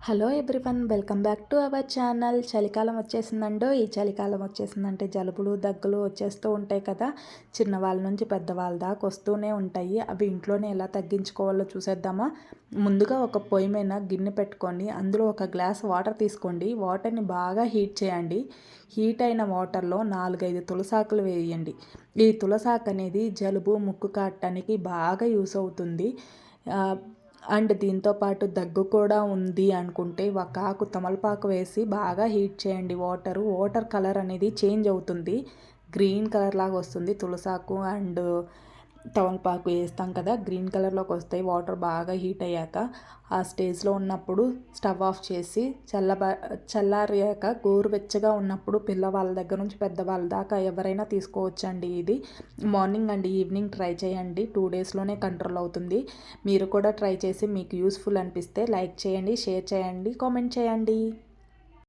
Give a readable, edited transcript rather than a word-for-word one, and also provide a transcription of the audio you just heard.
Hello everyone, welcome back to our channel. చలికాలం వచ్చేసిందండో. ఈ చలికాలం వచ్చేసిందంటే జలుబులు దగ్గులు వచ్చేస్తూ ఉంటాయి కదా. చిన్నవాళ్ళ నుంచి పెద్దవాళ్ళ దాకా వస్తూనే ఉంటాయి. అవి ఇంట్లోనే ఎలా తగ్గించుకోవాలో చూసేద్దామా. ముందుగా ఒక పొయ్యి మీద గిన్నె పెట్టుకొని అందులో ఒక గ్లాస్ వాటర్ తీసుకోండి. వాటర్ని బాగా హీట్ చేయండి. హీట్ అయిన వాటర్లో 4-5 తులసాకులు వేయండి. ఈ తులసాకు అనేది జలుబు ముక్కు కాటడానికి బాగా యూస్ అవుతుంది. అండ్ దీంతోపాటు దగ్గు కూడా ఉంది అనుకుంటే ఒక ఆకు తమలపాకు వేసి బాగా హీట్ చేయండి. వాటర్ కలర్ అనేది చేంజ్ అవుతుంది, గ్రీన్ కలర్ లాగా వస్తుంది. తులసాకు అండ్ తమలపాకు వేస్తాం కదా, గ్రీన్ కలర్లోకి వస్తాయి వాటర్ బాగా హీట్ అయ్యాక. ఆ స్టేజ్లో ఉన్నప్పుడు స్టవ్ ఆఫ్ చేసి చల్లారాక గోరువెచ్చగా ఉన్నప్పుడు పిల్లవాళ్ళ దగ్గర నుంచి పెద్దవాళ్ళ దాకా ఎవరైనా తీసుకోవచ్చండి. ఇది మార్నింగ్ అండ్ ఈవినింగ్ ట్రై చేయండి. 2 డేస్లోనే కంట్రోల్ అవుతుంది. మీరు కూడా ట్రై చేసి మీకు యూస్ఫుల్ అనిపిస్తే లైక్ చేయండి, షేర్ చేయండి, కామెంట్ చేయండి.